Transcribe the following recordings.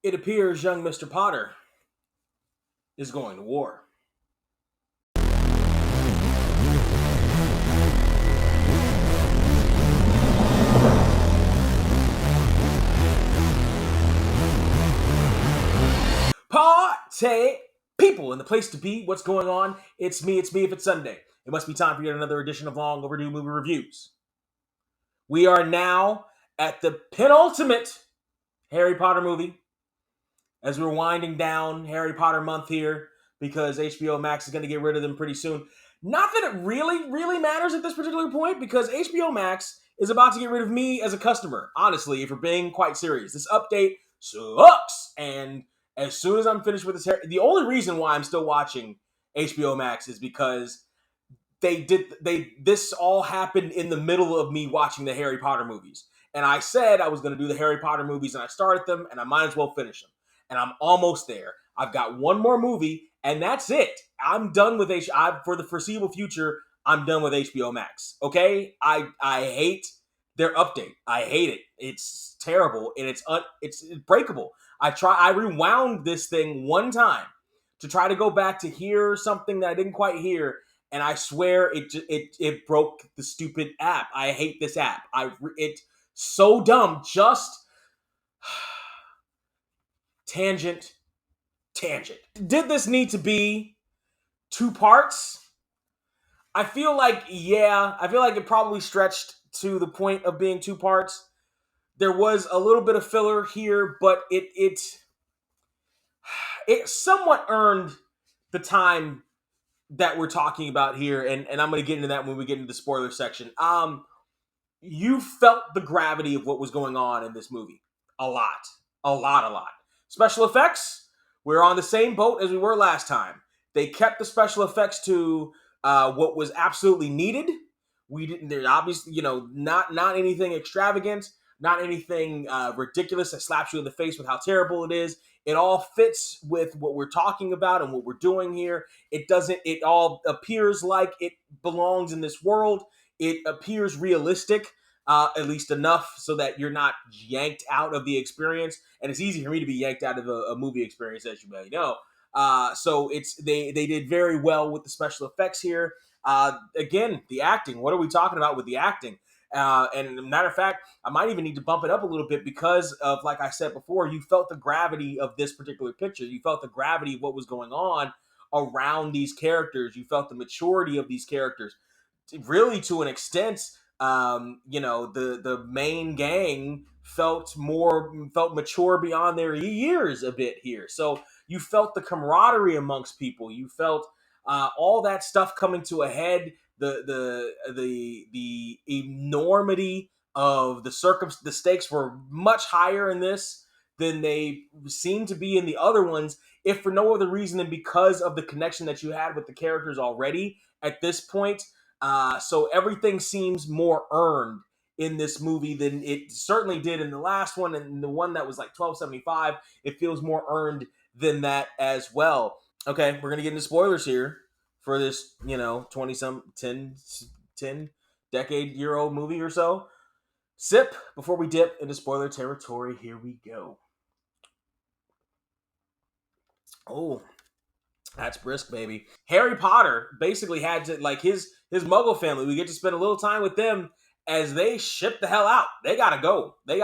It appears young Mr. Potter is going to war. Party people in the place to be. What's going on? It's me if it's Sunday. It must be time for yet another edition of Long Overdue Movie Reviews. We are now at the penultimate Harry Potter movie as we're winding down Harry Potter month here because HBO Max is going to get rid of them pretty soon. Not that it really matters at this particular point because HBO Max is about to get rid of me as a customer. Honestly, if we're being quite serious, this update sucks. And as soon as I'm finished with this, the only reason why I'm still watching HBO Max is because this all happened in the middle of me watching the Harry Potter movies. And I said I was going to do the Harry Potter movies and I started them and I might as well finish them. And I'm almost there. I've got one more movie and that's it. I'm done with for the foreseeable future. I'm done with HBO Max. Okay? I hate their update. I hate it. It's terrible and it's breakable. I rewound this thing one time to try to go back to hear something that I didn't quite hear, and I swear it broke the stupid app. I hate this app. It's so dumb. Just tangent. Did this need to be 2 parts? I feel like it probably stretched to the point of being 2 parts. There was a little bit of filler here, but it somewhat earned the time that we're talking about here, and I'm going to get into that when we get into the spoiler section. You felt the gravity of what was going on in this movie. A lot. Special effects, we're on the same boat as we were last time. They kept the special effects to what was absolutely needed. There's obviously, not anything extravagant, not anything ridiculous that slaps you in the face with how terrible it is. It all fits with what we're talking about and what we're doing here. It all appears like it belongs in this world. It appears realistic, at least enough so that you're not yanked out of the experience. And it's easy for me to be yanked out of a movie experience, as you may know. So they did very well with the special effects here. Again, the acting. What are we talking about with the acting? And matter of fact, I might even need to bump it up a little bit because of, like I said before, you felt the gravity of this particular picture. You felt the gravity of what was going on around these characters. You felt the maturity of these characters. Really, to an extent, the main gang felt mature beyond their years a bit here. So you felt the camaraderie amongst people. You felt all that stuff coming to a head. The enormity of the stakes were much higher in this than they seem to be in the other ones, if for no other reason than because of the connection that you had with the characters already at this point. So everything seems more earned in this movie than it certainly did in the last one, and the one that was like 1275. It feels more earned than that as well. Okay, we're gonna get into spoilers here for this, 20 some 10 decade year old movie or so. Sip before we dip into spoiler territory. Here we go. Oh, that's brisk, baby. Harry Potter basically had to, like, his Muggle family. We get to spend a little time with them as they ship the hell out. They gotta go. They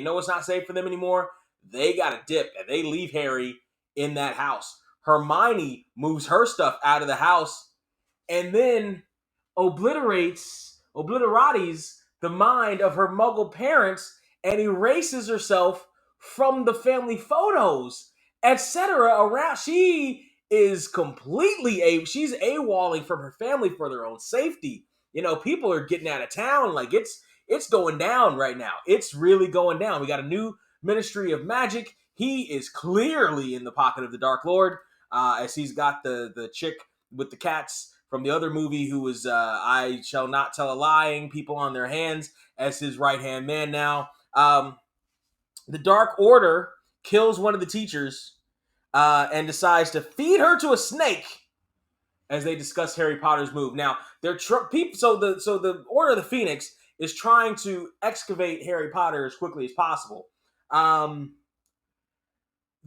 know it's not safe for them anymore. They gotta dip, and they leave Harry in that house. Hermione moves her stuff out of the house and then obliterates the mind of her Muggle parents and erases herself from the family photos, etc. Around. She's AWOLing from her family for their own safety. People are getting out of town. Like, it's going down right now. It's really going down. We got a new Ministry of Magic. He is clearly in the pocket of the Dark Lord, as he's got the chick with the cats from the other movie who was I shall not tell a lying people on their hands as his right-hand man now. The Dark Order kills one of the teachers and decides to feed her to a snake as they discuss Harry Potter's move. Now, so the Order of the Phoenix is trying to excavate Harry Potter as quickly as possible.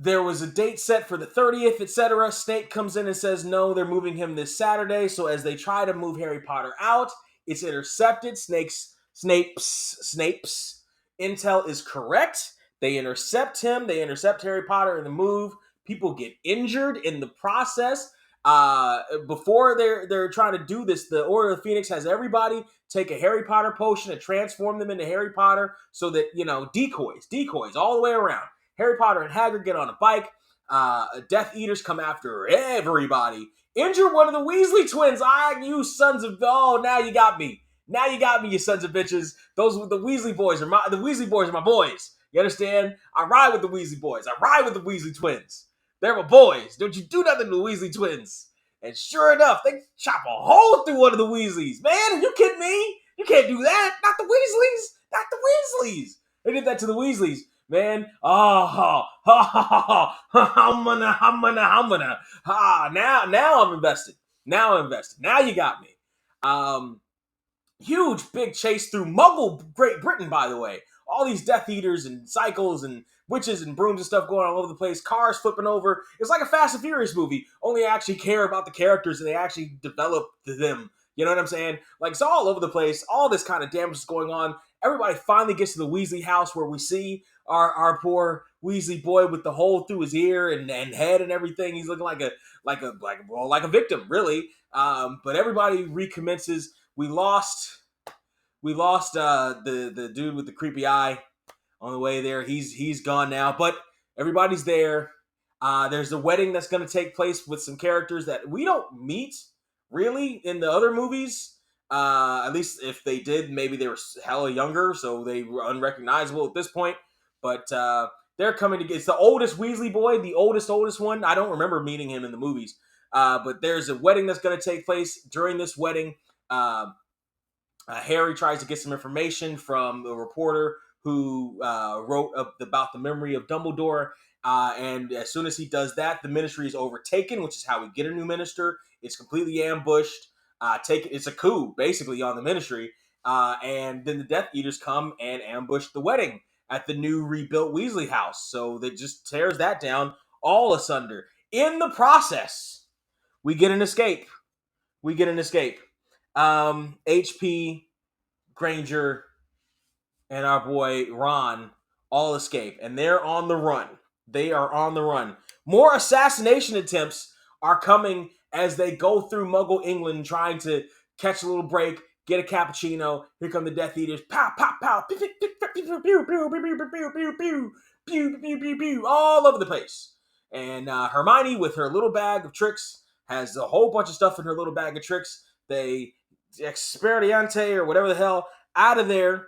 there was a date set for the 30th, etc. Snape comes in and says, no, they're moving him this Saturday. So as they try to move Harry Potter out, it's intercepted. Snape's intel is correct. They intercept him. They intercept Harry Potter in the move. People get injured in the process. Before they're trying to do this, the Order of the Phoenix has everybody take a Harry Potter potion and transform them into Harry Potter so that, decoys all the way around. Harry Potter and Hagrid get on a bike. Death Eaters come after everybody. Injure one of the Weasley twins. You sons of... Oh, now you got me. Now you got me, you sons of bitches. The Weasley boys are my boys. You understand? I ride with the Weasley boys. I ride with the Weasley twins. They're my boys. Don't you do nothing to the Weasley twins. And sure enough, they chop a hole through one of the Weasleys. Man, are you kidding me? You can't do that. Not the Weasleys. Not the Weasleys. They did that to the Weasleys. Man, now I'm invested. Now you got me. Huge big chase through Muggle Great Britain, by the way. All these Death Eaters and cycles and witches and brooms and stuff going all over the place. Cars flipping over. It's like a Fast and Furious movie. Only I actually care about the characters and they actually develop them. You know what I'm saying? Like, it's all over the place. All this kind of damage is going on. Everybody finally gets to the Weasley house where we see our poor Weasley boy with the hole through his ear and head and everything. He's looking like a victim, really. But everybody recommences. We lost the dude with the creepy eye on the way there. He's gone now, but everybody's there. There's a wedding that's going to take place with some characters that we don't meet really in the other movies. At least if they did, maybe they were hella younger, so they were unrecognizable at this point. But they're coming to. It's the oldest Weasley boy, the oldest one. I don't remember meeting him in the movies. But there's a wedding that's going to take place. During this wedding, Harry tries to get some information from a reporter who wrote about the memory of Dumbledore. And as soon as he does that, the ministry is overtaken, which is how we get a new minister. It's completely ambushed. It's a coup, basically, on the ministry. And then the Death Eaters come and ambush the wedding at the new rebuilt Weasley house. So they just tears that down all asunder. In the process, we get an escape. HP, Granger, and our boy Ron all escape, and they're on the run. They are on the run. More assassination attempts are coming as they go through Muggle England trying to catch a little break, get a cappuccino. Here come the Death Eaters. Pow, pow, pow. Pew, pew, pew, pew, pew, pew, pew, pew, pew, pew, pew, pew, pew, pew, pew, all over the place. And Hermione, with her little bag of tricks, has a whole bunch of stuff in her little bag of tricks. They Experiente or whatever the hell out of there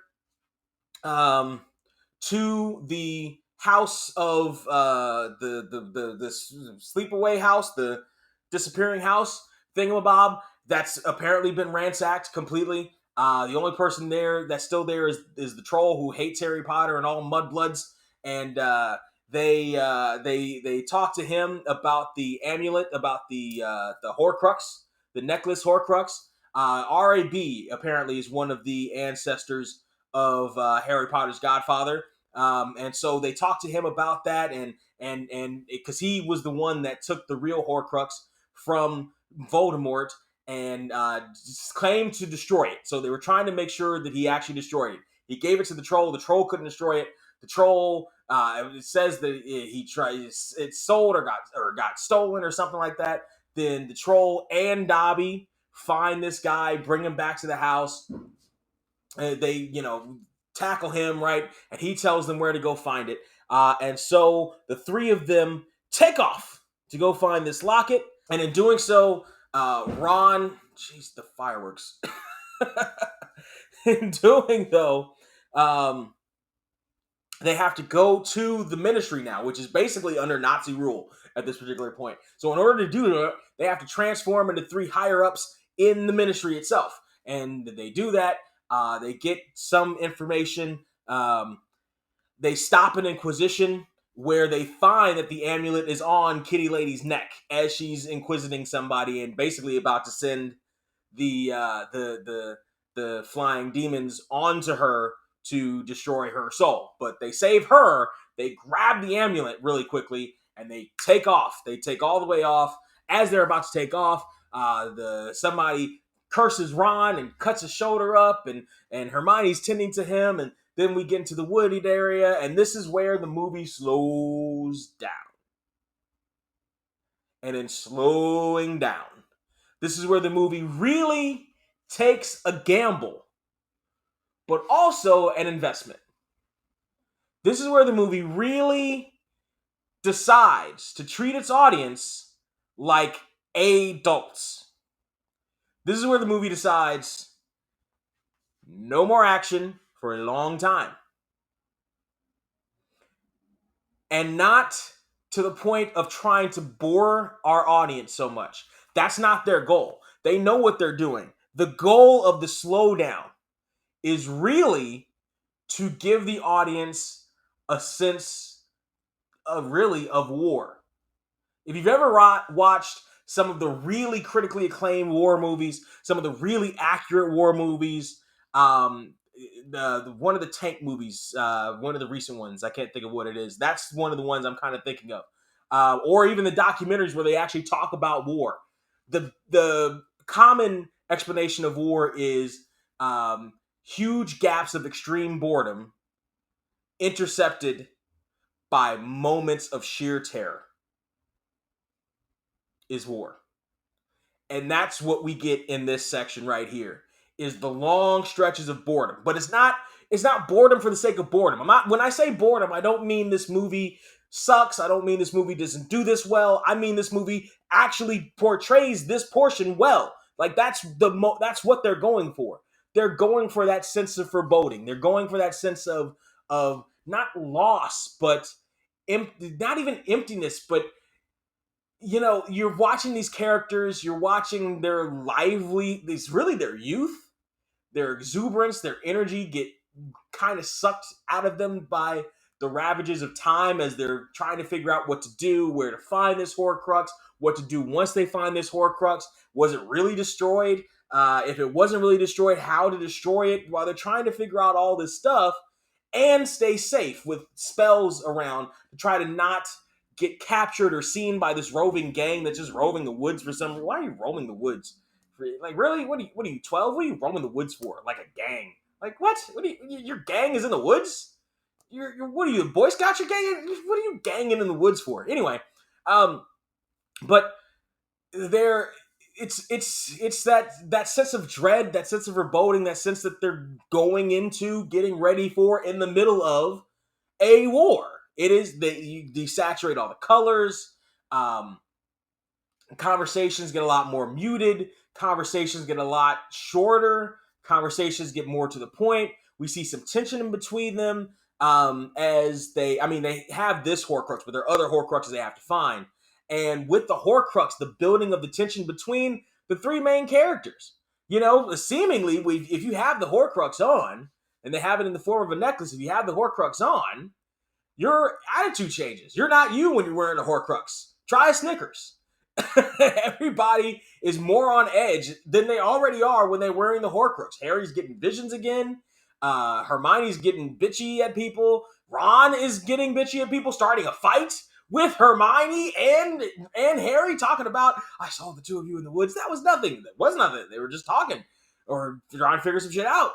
to the house of the sleepaway house, the disappearing house thingamabob that's apparently been ransacked completely. The only person there that's still there is the troll who hates Harry Potter and all mudbloods, and they talk to him about the amulet, about the Horcrux, the necklace Horcrux. RAB apparently is one of the ancestors of Harry Potter's godfather, and so they talk to him about that, and because he was the one that took the real Horcrux from Voldemort and claimed to destroy it. So they were trying to make sure that he actually destroyed it. He gave it to the troll. The troll couldn't destroy it. The troll, it says that it sold or got stolen or something like that. Then the troll and Dobby find this guy, bring him back to the house. They, tackle him, right? And he tells them where to go find it. And so the three of them take off to go find this locket. And in doing so, Ron, jeez, the fireworks. In doing though, they have to go to the ministry now, which is basically under Nazi rule at this particular point. So in order to do that, they have to transform into three higher-ups in the ministry itself. And they do that. They get some information. They stop an inquisition where they find that the amulet is on Kitty Lady's neck as she's inquisiting somebody and basically about to send the flying demons onto her to destroy her soul. But they save her. They grab the amulet really quickly, and they take off. They take all the way off. As they're about to take off, somebody curses Ron and cuts his shoulder up, and Hermione's tending to him, and then we get into the wooded area, and this is where the movie slows down. And in slowing down, this is where the movie really takes a gamble, but also an investment. This is where the movie really decides to treat its audience like adults. This is where the movie decides no more action for a long time. And not to the point of trying to bore our audience so much. That's not their goal. They know what they're doing. The goal of the slowdown is really to give the audience a sense of war. If you've ever watched some of the really critically acclaimed war movies, some of the really accurate war movies, the one of the tank movies, one of the recent ones, I can't think of what it is. That's one of the ones I'm kind of thinking of, or even the documentaries where they actually talk about war. The common explanation of war is huge gaps of extreme boredom intercepted by moments of sheer terror is war. And that's what we get in this section right here, is the long stretches of boredom. But it's not boredom for the sake of boredom. When I say boredom, I don't mean this movie sucks. I don't mean this movie doesn't do this well. I mean this movie actually portrays this portion well. Like that's what they're going for. They're going for that sense of foreboding. They're going for that sense of not loss, but not even emptiness, but you're watching these characters, you're watching their their youth, their exuberance, their energy get kind of sucked out of them by the ravages of time as they're trying to figure out what to do, where to find this Horcrux, what to do once they find this Horcrux. Was it really destroyed? If it wasn't really destroyed, how to destroy it, while they're trying to figure out all this stuff and stay safe with spells around to try to not get captured or seen by this roving gang that's just roving the woods for some reason. Why are you roaming the woods? Like, really? What are you 12? What are you roaming the woods for? Like a gang? Like, what? Your gang is in the woods? What are you, Boy Scouts? Your gang? What are you ganging in the woods for? Anyway, but it's that sense of dread, that sense of foreboding, that sense that they're getting ready for in the middle of a war. It is you desaturate all the colors. Conversations get a lot more muted. Conversations get a lot shorter. Conversations get more to the point. We see some tension in between them as they have this Horcrux, but there are other Horcruxes they have to find. And with the Horcrux, the building of the tension between the three main characters. Seemingly, if you have the Horcrux on, and they have it in the form of a necklace, if you have the Horcrux on, your attitude changes. You're not you when you're wearing a Horcrux. Try a Snickers. Everybody is more on edge than they already are when they're wearing the Horcrux. Harry's getting visions again. Hermione's getting bitchy at people. Ron is getting bitchy at people, starting a fight with Hermione and Harry, talking about, I saw the two of you in the woods. That was nothing. That was nothing. They were just talking or trying to figure some shit out.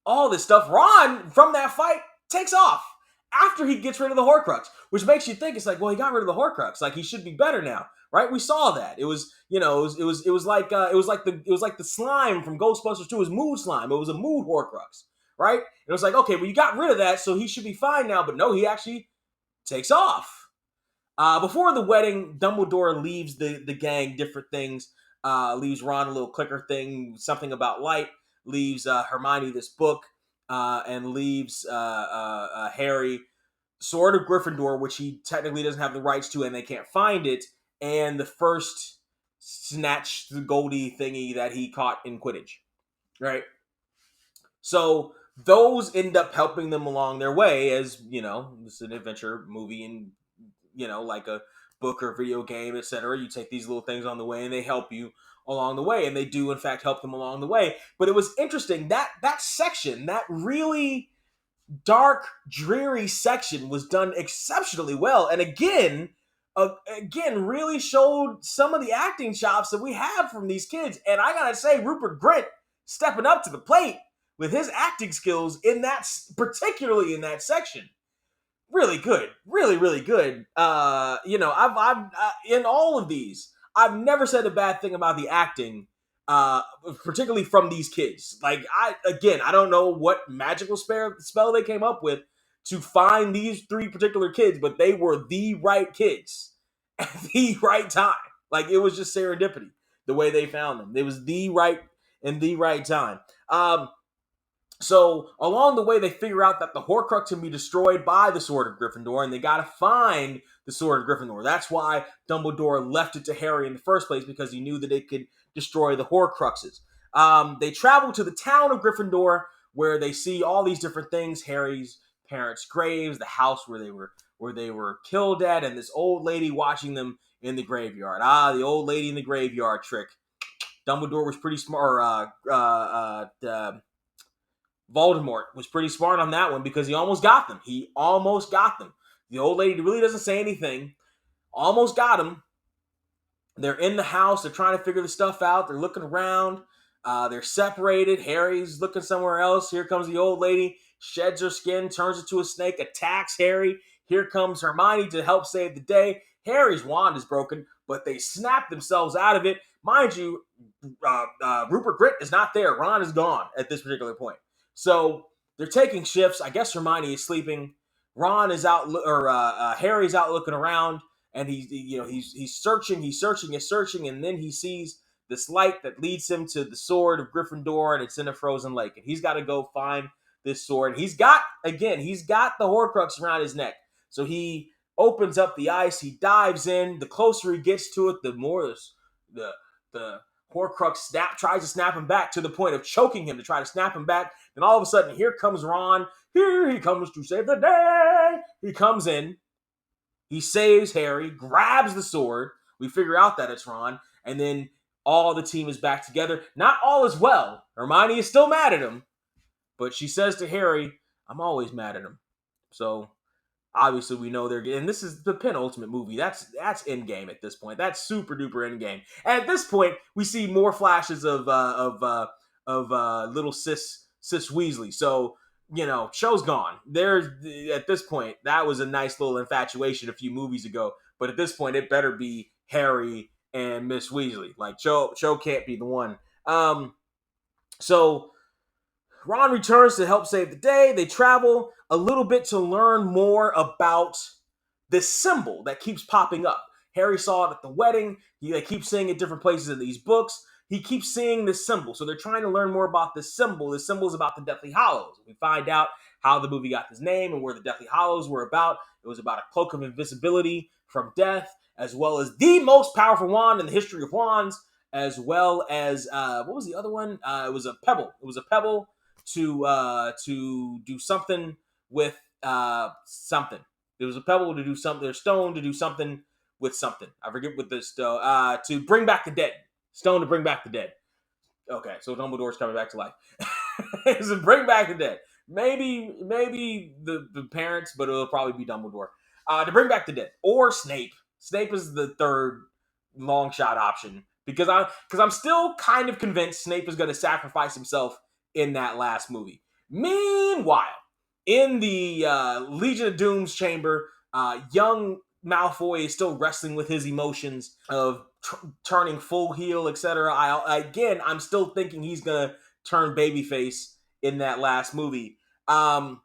All this stuff. Ron, from that fight, takes off after he gets rid of the Horcrux, which makes you think it's like, well, he got rid of the Horcrux, like he should be better now, right? We saw that. It was like the slime from Ghostbusters 2. It was mood slime. It was a mood Horcrux, right? And it was like, okay, well, you got rid of that, so he should be fine now. But no, he actually takes off. Before the wedding, Dumbledore leaves the gang different things. Leaves Ron a little clicker thing, something about light. Leaves Hermione this book. And leaves Harry Sword of Gryffindor, which he technically doesn't have the rights to, and they can't find it, and the first snatch the Goldie thingy that he caught in Quidditch, right? So those end up helping them along their way, as this is an adventure movie, and like a book or video game, etc. You take these little things on the way, and they help you along the way, and they do in fact help them along the way. But it was interesting that section that really dark, dreary section was done exceptionally well. And again, really showed some of the acting chops that we have from these kids. And I gotta say, Rupert Grint stepping up to the plate with his acting skills in that, particularly in that section, really good, really good. I've in all of these, I've never said a bad thing about the acting, uh, particularly from these kids. Like I don't know what magical spell they came up with to find these three particular kids, but they were the right kids at the right time. Like it was just serendipity the way they found them. It was the right in the right time. So along the way, they figure out that the Horcrux can be destroyed by the Sword of Gryffindor, and they got to find the Sword of Gryffindor. That's why Dumbledore left it to Harry in the first place, because he knew that it could destroy the Horcruxes. They travel to the town of Gryffindor, where they see all these different things: Harry's parents' graves, the house where they were killed at, and this old lady watching them in the graveyard. The old lady in the graveyard trick. Dumbledore was pretty smart. Voldemort was pretty smart on that one because he almost got them. The old lady really doesn't say anything. Almost got him. They're in the house. They're trying to figure the stuff out. They're looking around. They're separated. Harry's looking somewhere else. Here comes the old lady. Sheds her skin, turns into a snake, attacks Harry. Here comes Hermione to help save the day. Harry's wand is broken, but they snap themselves out of it. Mind you, Rupert Grint is not there. Ron is gone at this particular point. So they're taking shifts. I guess Hermione is sleeping. Ron is out, or Harry's out looking around, and he's searching, and then he sees this light that leads him to the sword of Gryffindor, and it's in a frozen lake, and he's got to go find this sword. He's got the Horcrux around his neck, so he opens up the ice. He dives in. The closer he gets to it, the more the Horcrux tries to snap him back, to the point of choking him to try to snap him back. Then all of a sudden, here comes Ron. Here he comes to save the day. He comes in. He saves Harry, grabs the sword. We figure out that it's Ron. And then all the team is back together. Not all is well. Hermione is still mad at him. But she says to Harry, I'm always mad at him. So obviously, we know they're getting. And this is the penultimate movie. That's Endgame at this point. That's super duper Endgame. And at this point, we see more flashes of little sis Weasley. So show's gone. There's at this point, that was a nice little infatuation a few movies ago. But at this point, it better be Harry and Miss Weasley. Like Cho can't be the one. So Ron returns to help save the day. They travel a little bit to learn more about this symbol that keeps popping up. Harry saw it at the wedding. They keep seeing it different places in these books. He keeps seeing this symbol. So they're trying to learn more about this symbol. This symbol is about the Deathly Hallows. We find out how the movie got its name and where the Deathly Hallows were about. It was about a cloak of invisibility from death, as well as the most powerful wand in the history of wands, as well as, what was the other one? It was a pebble. It was a pebble to do something with something. There was a pebble to do something, or stone to do something with something. I forget what this to bring back the dead. Stone to bring back the dead. Okay, so Dumbledore's coming back to life. So bring back the dead. Maybe the parents, but it'll probably be Dumbledore. To bring back the dead. Or Snape. Snape is the third long shot option. Because I'm still kind of convinced Snape is going to sacrifice himself in that last movie. Meanwhile, in the Legion of Doom's chamber, young Malfoy is still wrestling with his emotions of turning full heel, etc. I'm still thinking he's gonna turn babyface in that last movie. Yada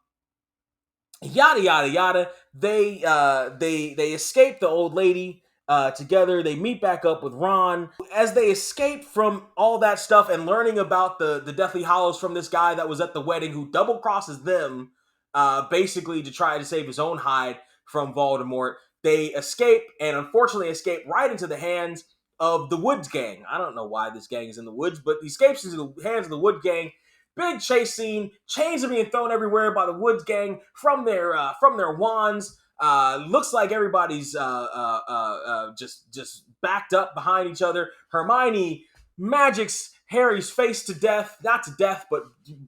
yada yada. They escape the old lady. Together, they meet back up with Ron. As they escape from all that stuff and learning about the Deathly Hallows from this guy that was at the wedding who double crosses them, basically to try to save his own hide from Voldemort, they escape, and unfortunately escape right into the hands of the Woods Gang. I don't know why this gang is in the woods, but he escapes into the hands of the Woods Gang. Big chase scene, chains are being thrown everywhere by the Woods Gang from their wands. Looks like everybody's just backed up behind each other. Hermione magics Harry's face to death, not to death, but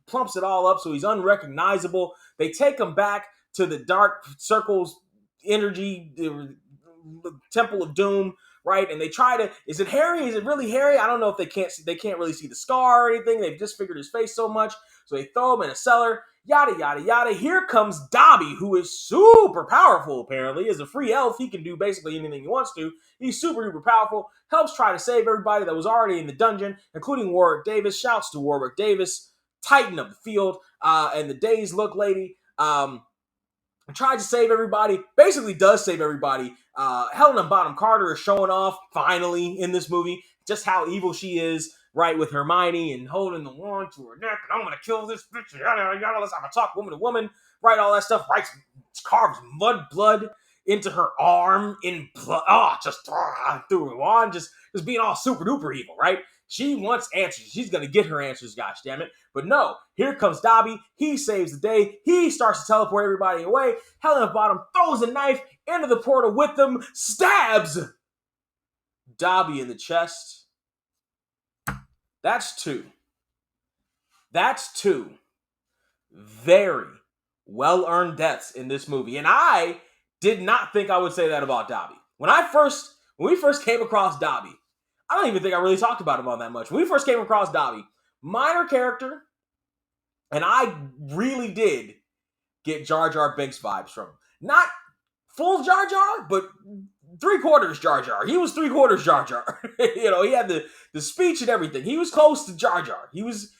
plumps it all up so he's unrecognizable. They take him back to the Dark Circle's energy, the Temple of Doom, right? And they try to, is it Harry? Is it really Harry? I don't know if they can't really see the scar or anything. They've just figured his face so much. So they throw him in a cellar, yada, yada, yada. Here comes Dobby, who is super powerful, apparently. As a free elf, he can do basically anything he wants to. He's super duper powerful, helps try to save everybody that was already in the dungeon, including Warwick Davis. Shouts to Warwick Davis, Titan of the field, and the Dazed Look lady. Tried to save everybody, basically does save everybody. Helena Bonham Carter is showing off, finally, in this movie, just how evil she is, right, with Hermione and holding the wand to her neck, and I'm going to kill this bitch, yada, yada, let's have a talk woman to woman, right, all that stuff, right, carves mud blood into her arm in blood, through the wand, just being all super duper evil, right? She wants answers. She's going to get her answers, gosh damn it. But no, here comes Dobby. He saves the day. He starts to teleport everybody away. Helena Bonham throws a knife into the portal with them, stabs Dobby in the chest. That's two. That's two very well-earned deaths in this movie. And I did not think I would say that about Dobby. When we first came across Dobby, I don't even think I really talked about him all that much. When we first came across Dobby, minor character, and I really did get Jar Jar Binks vibes from him. Not full Jar Jar, but 3/4 Jar Jar. He was 3/4 Jar Jar. He had the speech and everything. He was close to Jar Jar. He was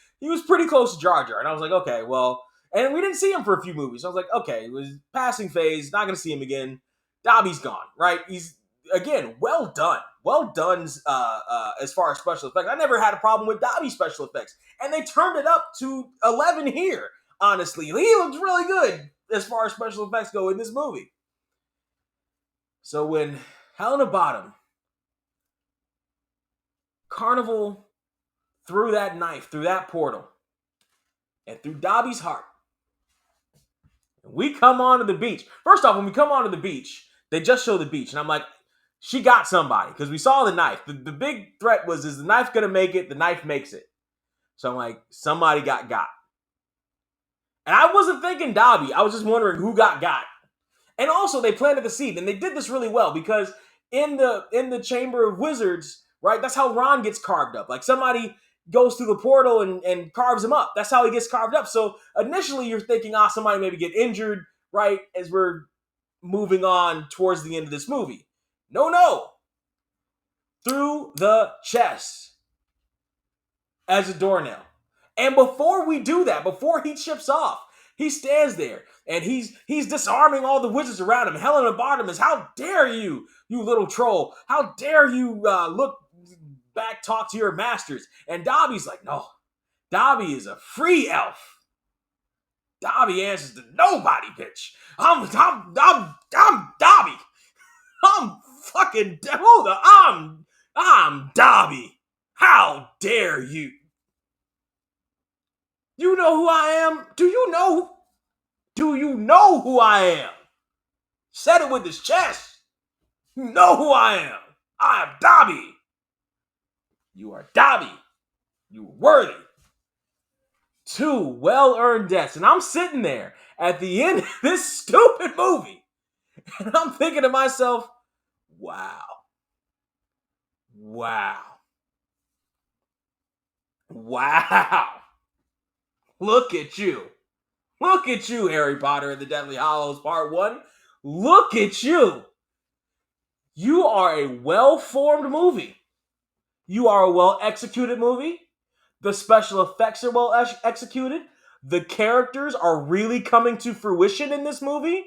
pretty close to Jar Jar. And I was like, okay, well, and we didn't see him for a few movies. So I was like, okay, it was passing phase, not going to see him again. Dobby's gone, right? He's, again, well done. Well done as far as special effects. I never had a problem with Dobby's special effects. And they turned it up to 11 here, honestly. He looks really good as far as special effects go in this movie. So when Helena Bonham Carnival threw that knife through that portal and through Dobby's heart, we come onto the beach. First off, when we come onto the beach, they just show the beach. And I'm like, she got somebody because we saw the knife. The big threat was, is the knife going to make it? The knife makes it. So I'm like, somebody got. And I wasn't thinking Dobby. I was just wondering who got. And also, they planted the seed. And they did this really well because in the Chamber of Wizards, right, that's how Ron gets carved up. Like somebody goes through the portal and carves him up. That's how he gets carved up. So initially, you're thinking, somebody maybe get injured, right, as we're moving on towards the end of this movie. No. Through the chest as a doornail. And before we do that, before he chips off, he stands there and he's disarming all the wizards around him. Helena Bonham is, how dare you, you little troll? How dare you look back, talk to your masters? And Dobby's like, no, Dobby is a free elf. Dobby answers to nobody, bitch. I'm Dobby. I'm fucking I'm Dobby. How dare you? You know who I am? Do you know who I am? Said it with his chest. You know who I am. I am Dobby. You are Dobby. You are worthy. 2 well-earned deaths. And I'm sitting there at the end of this stupid movie. And I'm thinking to myself, wow. Look at you. Look at you, Harry Potter and the Deathly Hallows Part 1. Look at you. You are a well-formed movie. You are a well-executed movie. The special effects are well executed. The characters are really coming to fruition in this movie.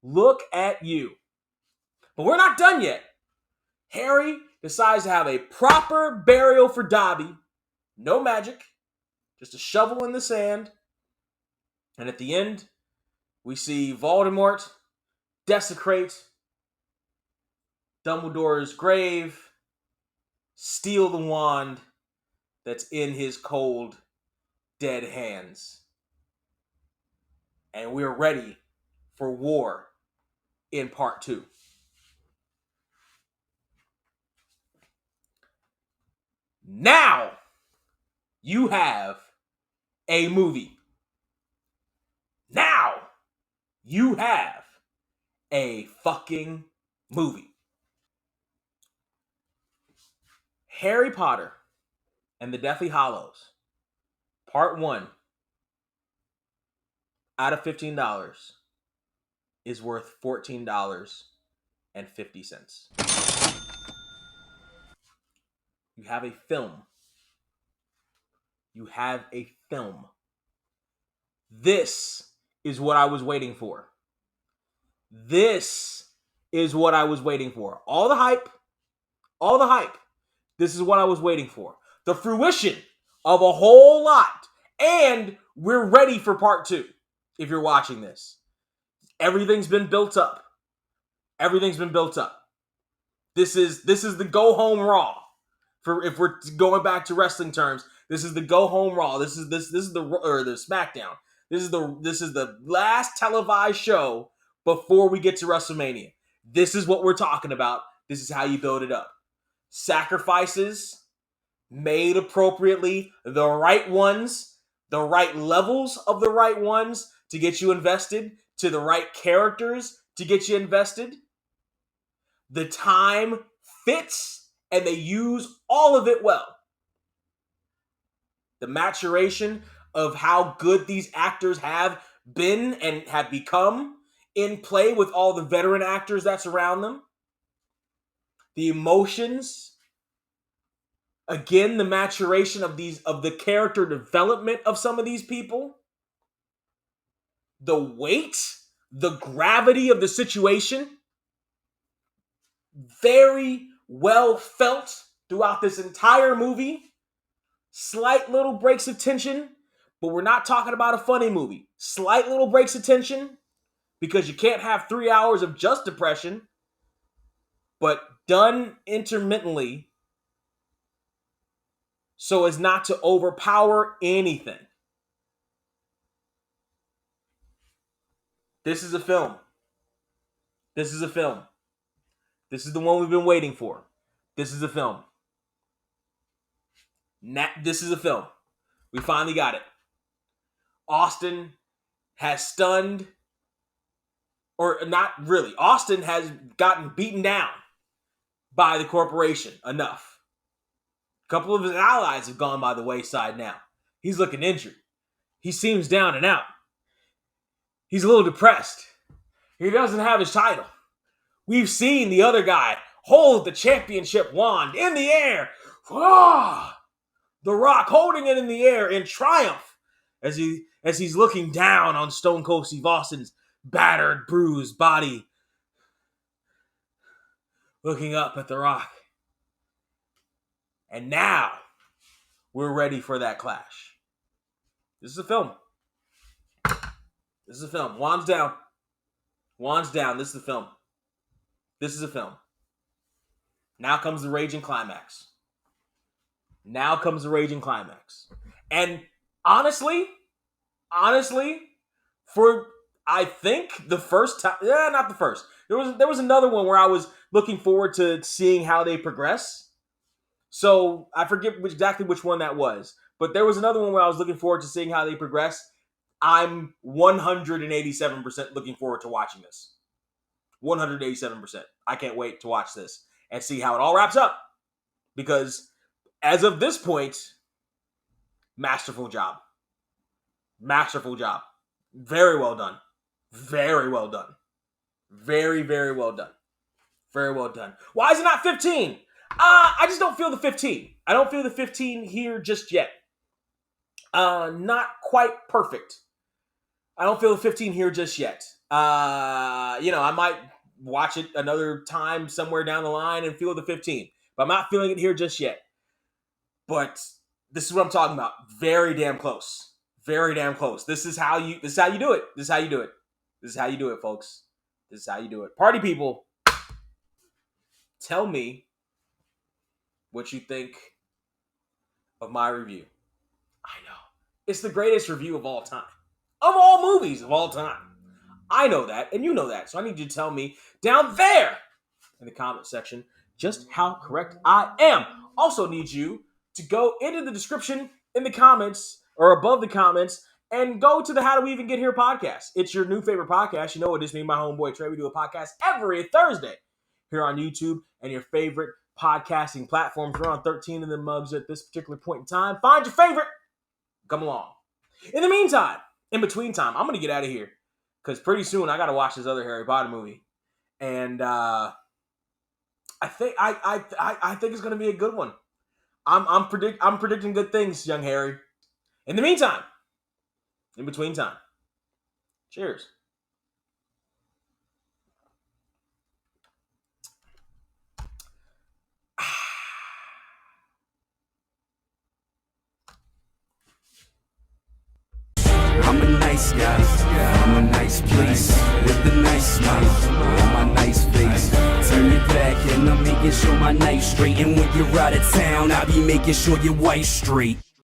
Look at you. But we're not done yet. Harry decides to have a proper burial for Dobby. No magic. Just a shovel in the sand. And at the end, we see Voldemort desecrate Dumbledore's grave, steal the wand that's in his cold, dead hands. And we're ready for war in Part 2. Now, you have a movie. Now you have a fucking movie. Harry Potter and the Deathly Hallows, Part 1, out of $15, is worth $14.50. You have a film. You have a film. This is what I was waiting for. This is what I was waiting for. All the hype. This is what I was waiting for. The fruition of a whole lot. And we're ready for part 2. If you're watching this, everything's been built up. This is the go home Raw. For if we're going back to wrestling terms, this is the go home Raw. This is the SmackDown. This is the last televised show before we get to WrestleMania. This is what we're talking about. This is how you build it up. Sacrifices made appropriately, the right ones, the right levels of the right ones to get you invested, to the right characters to get you invested. The time fits, and they use all of it well. The maturation of how good these actors have been and have become in play with all the veteran actors that surround them. The emotions, again, the maturation of the character development of some of these people, the weight, the gravity of the situation, very well felt throughout this entire movie. Slight little breaks of tension, but we're not talking about a funny movie. Slight little breaks of tension, because you can't have 3 hours of just depression, but done intermittently so as not to overpower anything. This is a film. This is a film. This is the one we've been waiting for. This is a film. This is a film. We finally got it. Austin has stunned, or not really. Austin has gotten beaten down by the corporation enough. A couple of his allies have gone by the wayside now. He's looking injured. He seems down and out. He's a little depressed. He doesn't have his title. We've seen the other guy hold the championship wand in the air. Ah! The Rock holding it in the air in triumph as he's looking down on Stone Cold Steve Austin's battered, bruised body, looking up at The Rock. And now we're ready for that clash. This is a film. This is a film. Wand's down. Wand's down. This is a film. This is a film. Now comes the raging climax. Now comes the raging climax. And honestly, for I think the first time, not the first. There was another one where I was looking forward to seeing how they progress. So I forget exactly which one that was. But there was another one where I was looking forward to seeing how they progress. I'm 187% looking forward to watching this. 187%. I can't wait to watch this and see how it all wraps up. Because as of this point, masterful job. Masterful job. Very well done. Very well done. Very, very well done. Very well done. Why is it not 15? I just don't feel the 15. I don't feel the 15 here just yet. Not quite perfect. I don't feel the 15 here just yet. I might watch it another time somewhere down the line and feel the 15. But I'm not feeling it here just yet. But this is what I'm talking about. Very damn close. Very damn close. This is how you do it. This is how you do it. This is how you do it, folks. This is how you do it. Party people, tell me what you think of my review. I know. It's the greatest review of all time. Of all movies of all time. I know that, and you know that. So I need you to tell me down there in the comment section just how correct I am. Also need you to go into the description in the comments or above the comments and go to the How Do We Even Get Here podcast. It's your new favorite podcast. You know it is, me and my homeboy Trey. We do a podcast every Thursday here on YouTube and your favorite podcasting platforms. We're on 13 of them mugs at this particular point in time. Find your favorite. Come along. In the meantime, in between time, I'm going to get out of here because pretty soon I got to watch this other Harry Potter movie. And I think it's going to be a good one. I'm predicting good things, young Harry. In the meantime, in between time, cheers. I'm a nice guy, I'm a nice place, with a nice smile on my nice face. Turn it back and I'm making sure my night's straight. And when you're out of town, I'll be making sure your wife's straight.